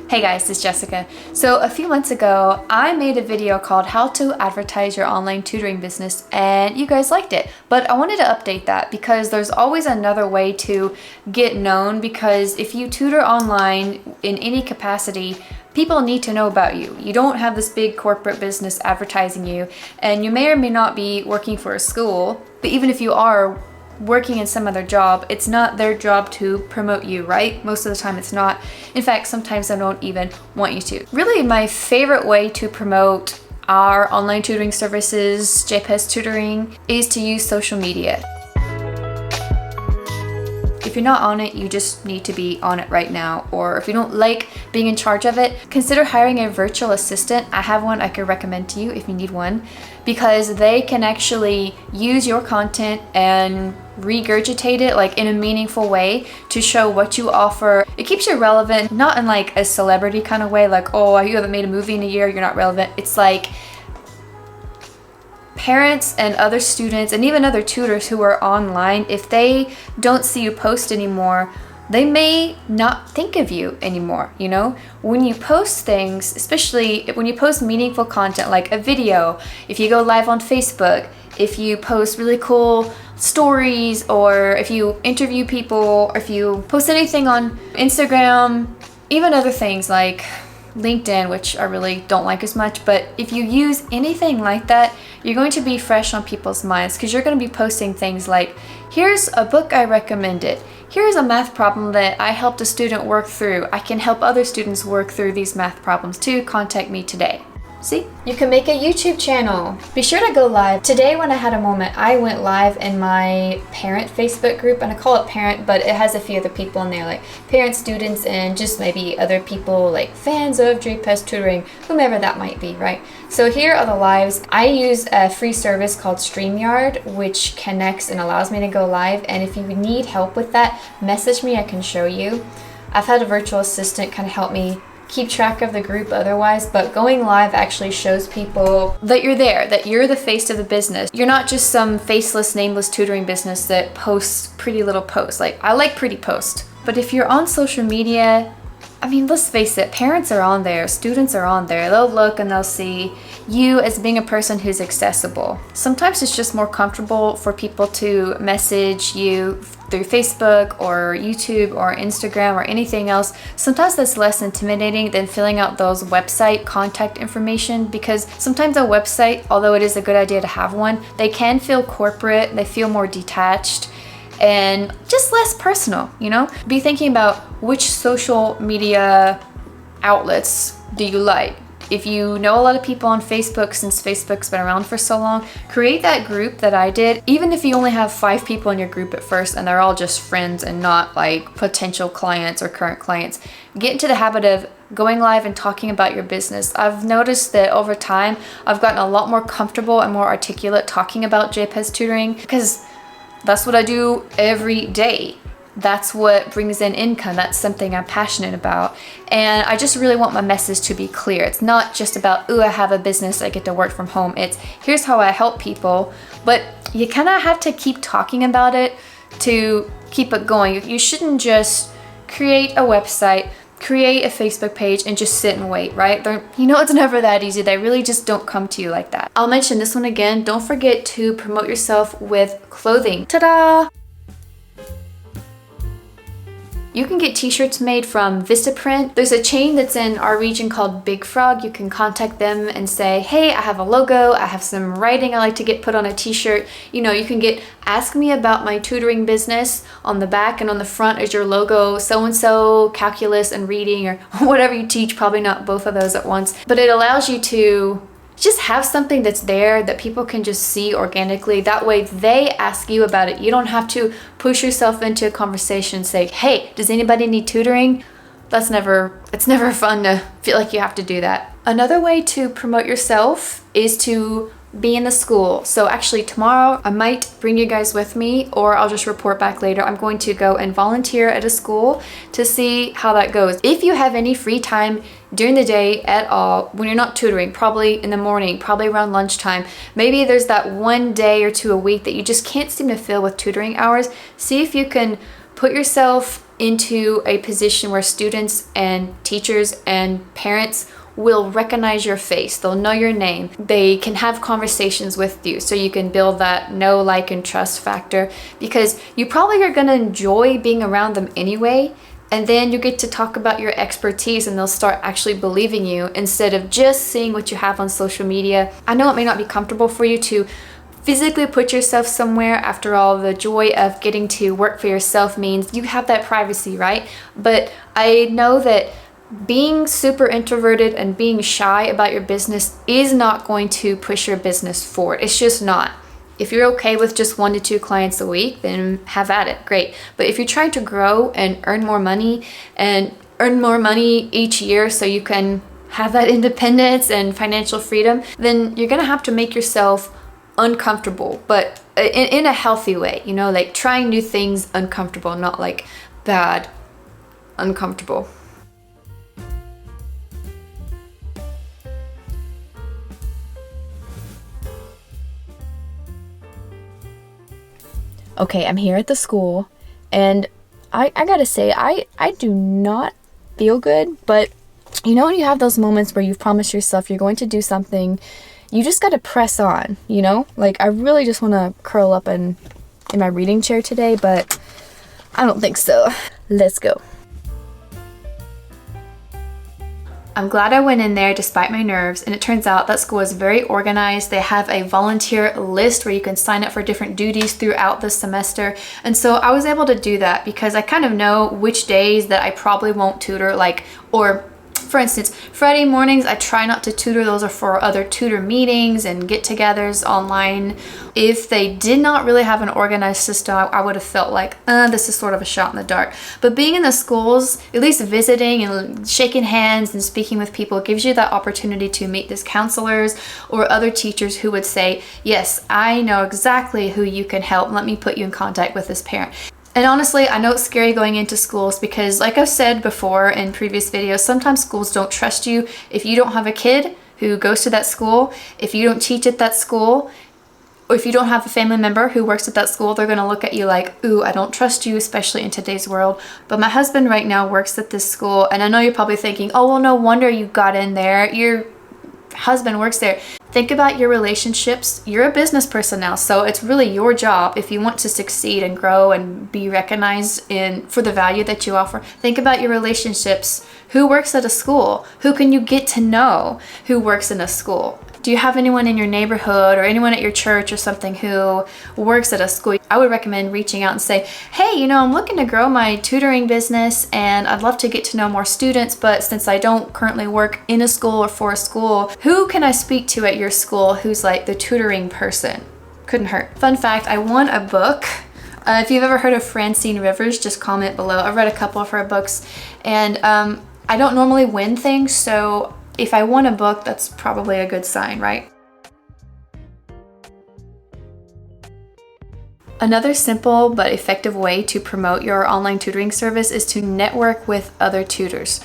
Hey guys, it's Jessica. So a few months ago, I made a video called How to Advertise Your Online Tutoring Business, and you guys liked it. But I wanted to update that because there's always another way to get known, because if you tutor online in any capacity, people need to know about you. You don't have this big corporate business advertising you, and you may or may not be working for a school, but even if you are working in some other job, it's not their job to promote you, right? Most of the time it's not. In fact, sometimes they don't even want you to. Really, my favorite way to promote our online tutoring services, PEZ Tutoring, is to use social media. If you're not on it, you just need to be on it right now. Or if you don't like being in charge of it, consider hiring a virtual assistant. I have one I could recommend to you if you need one, because they can actually use your content and regurgitate it like in a meaningful way to show what you offer. It keeps you relevant, not in like a celebrity kind of way, like, oh, you haven't made a movie in a year, you're not relevant. It's like parents and other students and even other tutors who are online, if they don't see you post anymore, they may not think of you anymore, you know? When you post things, especially when you post meaningful content like a video, if you go live on Facebook, if you post really cool stories, or if you interview people, or if you post anything on Instagram, even other things like LinkedIn, which I really don't like as much, but if you use anything like that, you're going to be fresh on people's minds, because you're going to be posting things like, here's a book I recommended, here's a math problem that I helped a student work through, I can help other students work through these math problems too, contact me today. See, you can make a YouTube channel. Be sure to go live. Today when I had a moment, I went live in my parent Facebook group, and I call it parent, but it has a few other people in there, like parents, students, and just maybe other people like fans of PEZ Tutoring, whomever that might be, right? So here are the lives. I use a free service called StreamYard, which connects and allows me to go live, and if you need help with that, message me, I can show you. I've had a virtual assistant kind of help me keep track of the group otherwise, but going live actually shows people that you're there, that you're the face of the business. You're not just some faceless, nameless tutoring business that posts pretty little posts. Like, I like pretty posts, but if you're on social media, I mean, let's face it, parents are on there, students are on there, they'll look and they'll see you as being a person who's accessible. Sometimes it's just more comfortable for people to message you through Facebook or YouTube or Instagram or anything else. Sometimes that's less intimidating than filling out those website contact information, because sometimes a website, although it is a good idea to have one, they can feel corporate, they feel more detached and just less personal, you know? Be thinking about which social media outlets do you like. If you know a lot of people on Facebook, since Facebook's been around for so long, create that group that I did. Even if you only have 5 people in your group at first and they're all just friends and not like potential clients or current clients, get into the habit of going live and talking about your business. I've noticed that over time, I've gotten a lot more comfortable and more articulate talking about PEZ Tutoring, because that's what I do every day. That's what brings in income. That's something I'm passionate about. And I just really want my message to be clear. It's not just about, ooh, I have a business, I get to work from home. It's, here's how I help people. But you kind of have to keep talking about it to keep it going. You shouldn't just create a website, create a Facebook page, and just sit and wait, right? You know, it's never that easy. They really just don't come to you like that. I'll mention this one again. Don't forget to promote yourself with clothing. Ta-da! You can get t-shirts made from Vistaprint. There's a chain that's in our region called Big Frog. You can contact them and say, hey, I have a logo, I have some writing I like to get put on a t-shirt. You know, you can get, ask me about my tutoring business on the back, and on the front is your logo, so-and-so, calculus and reading, or whatever you teach, probably not both of those at once. But it allows you to just have something that's there that people can just see organically. That way they ask you about it. You don't have to push yourself into a conversation and say, hey, does anybody need tutoring? It's never fun to feel like you have to do that. Another way to promote yourself is to be in the school. So actually tomorrow I might bring you guys with me, or I'll just report back later. I'm going to go and volunteer at a school to see how that goes. If you have any free time during the day at all, when you're not tutoring, probably in the morning, probably around lunchtime, maybe there's that one day or two a week that you just can't seem to fill with tutoring hours, see if you can put yourself into a position where students and teachers and parents will recognize your face. They'll know your name. They can have conversations with you, so you can build that know, like, and trust factor, because you probably are going to enjoy being around them anyway. And then you get to talk about your expertise and they'll start actually believing you instead of just seeing what you have on social media. I know it may not be comfortable for you to physically put yourself somewhere. After all, the joy of getting to work for yourself means you have that privacy, right? But I know that being super introverted and being shy about your business is not going to push your business forward. It's just not. If you're okay with just 1 to 2 clients a week, then have at it, great. But if you're trying to grow and earn more money each year so you can have that independence and financial freedom, then you're gonna have to make yourself uncomfortable, but in a healthy way, you know, like trying new things uncomfortable, not like bad uncomfortable. Okay, I'm here at the school, and I gotta say, I do not feel good, but you know when you have those moments where you've promised yourself you're going to do something, you just gotta press on, you know? Like, I really just want to curl up in my reading chair today, but I don't think so. Let's go. I'm glad I went in there despite my nerves, and it turns out that school is very organized. They have a volunteer list where you can sign up for different duties throughout the semester, and so I was able to do that because I kind of know which days that I probably won't tutor, like, or for instance, Friday mornings, I try not to tutor. Those are for other tutor meetings and get-togethers online. If they did not really have an organized system, I would have felt like, this is sort of a shot in the dark. But being in the schools, at least visiting and shaking hands and speaking with people, gives you that opportunity to meet these counselors or other teachers who would say, yes, I know exactly who you can help. Let me put you in contact with this parent. And honestly, I know it's scary going into schools because, like I've said before in previous videos, sometimes schools don't trust you. If you don't have a kid who goes to that school, if you don't teach at that school, or if you don't have a family member who works at that school, they're going to look at you like, ooh, I don't trust you, especially in today's world. But my husband right now works at this school, and I know you're probably thinking, oh, well, no wonder you got in there. Your husband works there. Think about your relationships. You're a business person now, so it's really your job if you want to succeed and grow and be recognized for the value that you offer. Think about your relationships. Who works at a school? Who can you get to know who works in a school? Do you have anyone in your neighborhood or anyone at your church or something who works at a school? I would recommend reaching out and say, hey, you know, I'm looking to grow my tutoring business and I'd love to get to know more students, but since I don't currently work in a school or for a school, who can I speak to at your school who's like the tutoring person? Couldn't hurt. Fun fact, I won a book. If you've ever heard of Francine Rivers, just comment below. I've read a couple of her books, and I don't normally win things, so if I won a book, that's probably a good sign, right? Another simple but effective way to promote your online tutoring service is to network with other tutors.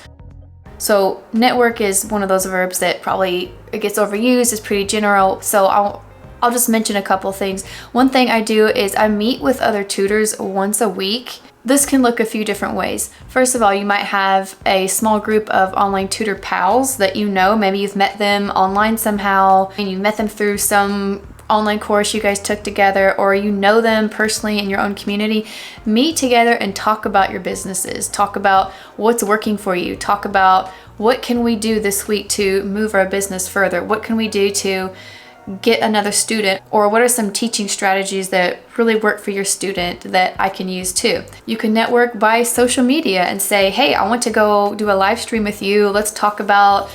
So network is one of those verbs that probably it gets overused, it's pretty general, so I'll just mention a couple things. One thing I do is I meet with other tutors once a week. This can look a few different ways. First of all, you might have a small group of online tutor pals that you know. Maybe you've met them online somehow, and you met them through some online course you guys took together, or you know them personally in your own community. Meet together and talk about your businesses. Talk about what's working for you. Talk about what can we do this week to move our business further? What can we do to get another student, or what are some teaching strategies that really work for your student that I can use too? You can network by social media and say, hey, I want to go do a live stream with you. Let's talk about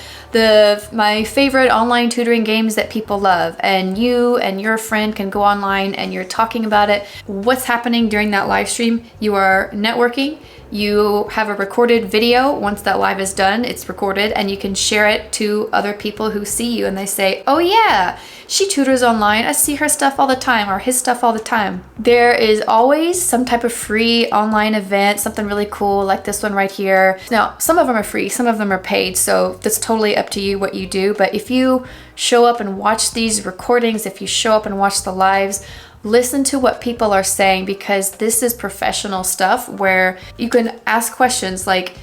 my favorite online tutoring games that people love, and you and your friend can go online and you're talking about it. What's happening during that live stream? You are networking. You have a recorded video. Once that live is done, it's recorded, and you can share it to other people who see you and they say, oh yeah, she tutors online. I see her stuff all the time, or his stuff all the time. There is always some type of free online event, something really cool like this one right here. Now, some of them are free, some of them are paid, so that's totally up to you what you do. But if you show up and watch these recordings, if you show up and watch the lives, Listen to what people are saying, because this is professional stuff where you can ask questions like,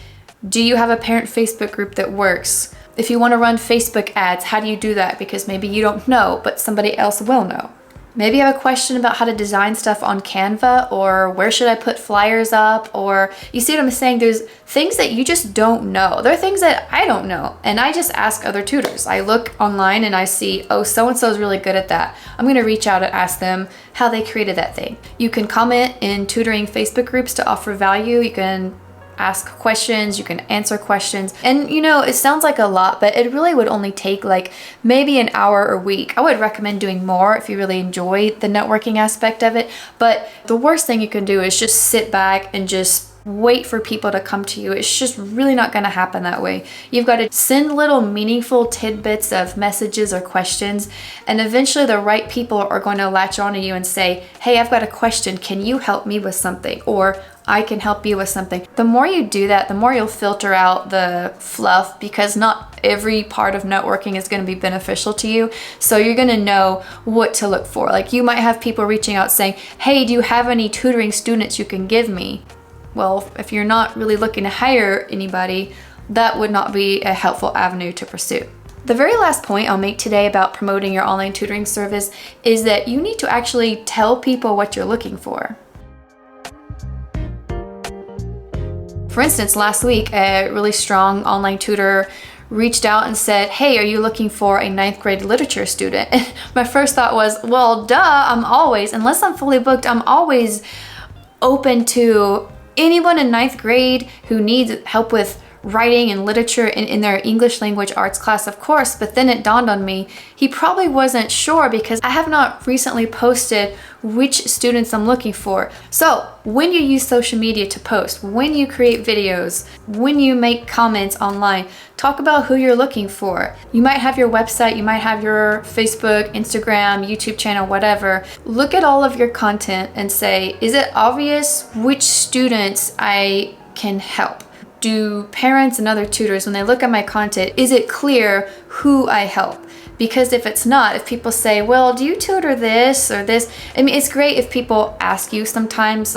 do you have a parent Facebook group that works? If you want to run Facebook ads, how do you do that? Because maybe you don't know, but somebody else will know. Maybe you have a question about how to design stuff on Canva, or where should I put flyers up, or you see what I'm saying? There's things that you just don't know. There are things that I don't know, and I just ask other tutors. I look online and I see, oh, so-and-so is really good at that. I'm gonna reach out and ask them how they created that thing. You can comment in tutoring Facebook groups to offer value. You can ask questions, you can answer questions. And you know, it sounds like a lot, but it really would only take like maybe an hour or a week. I would recommend doing more if you really enjoy the networking aspect of it. But the worst thing you can do is just sit back and just wait for people to come to you. It's just really not going to happen that way. You've got to send little meaningful tidbits of messages or questions, and eventually the right people are going to latch on to you and say, hey, I've got a question. Can you help me with something? Or I can help you with something. The more you do that, the more you'll filter out the fluff, because not every part of networking is going to be beneficial to you. So you're going to know what to look for. Like, you might have people reaching out saying, hey, do you have any tutoring students you can give me? Well, if you're not really looking to hire anybody, that would not be a helpful avenue to pursue. The very last point I'll make today about promoting your online tutoring service is that you need to actually tell people what you're looking for. For instance, last week, a really strong online tutor reached out and said, hey, are you looking for a 9th grade literature student? And my first thought was, well, duh, unless I'm fully booked, I'm always open to anyone in 9th grade who needs help with writing and literature in their English language arts class, of course. But then it dawned on me, he probably wasn't sure, because I have not recently posted which students I'm looking for. So when you use social media to post, when you create videos, when you make comments online, talk about who you're looking for. You might have your website, you might have your Facebook, Instagram, YouTube channel, whatever. Look at all of your content and say, is it obvious which students I can help? Do parents and other tutors, when they look at my content, is it clear who I help? Because if it's not, if people say, well, do you tutor this or this? I mean, it's great if people ask you sometimes,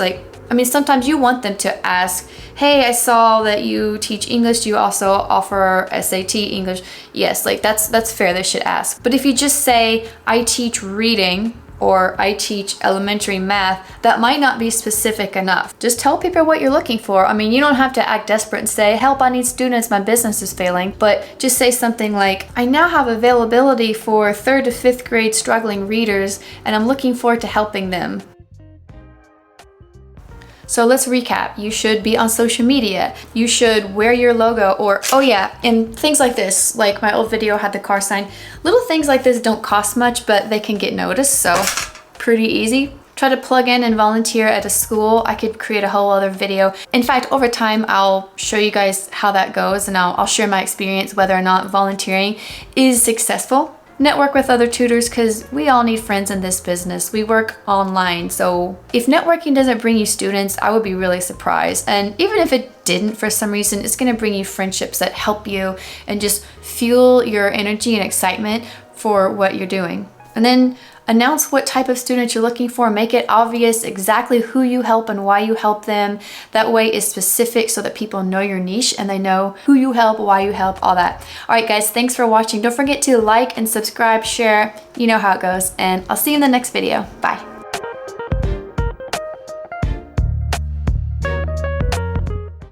sometimes you want them to ask, hey, I saw that you teach English. Do you also offer SAT English? Yes, that's fair, they should ask. But if you just say, I teach reading, or I teach elementary math, that might not be specific enough. Just tell people what you're looking for. I mean, you don't have to act desperate and say, help, I need students, my business is failing. But just say something like, I now have availability for 3rd to 5th grade struggling readers, and I'm looking forward to helping them. So let's recap. You should be on social media. You should wear your logo, or, oh yeah, and things like this, like my old video had the car sign. Little things like this don't cost much, but they can get noticed, so pretty easy. Try to plug in and volunteer at a school. I could create a whole other video. In fact, over time, I'll show you guys how that goes, and I'll share my experience whether or not volunteering is successful. Network with other tutors, because we all need friends in this business. We work online, so if networking doesn't bring you students, I would be really surprised. And even if it didn't for some reason, it's going to bring you friendships that help you and just fuel your energy and excitement for what you're doing. And then announce what type of student you're looking for. Make it obvious exactly who you help and why you help them. That way it's specific so that people know your niche and they know who you help, why you help, all that. All right, guys, thanks for watching. Don't forget to like and subscribe, share. You know how it goes. And I'll see you in the next video. Bye.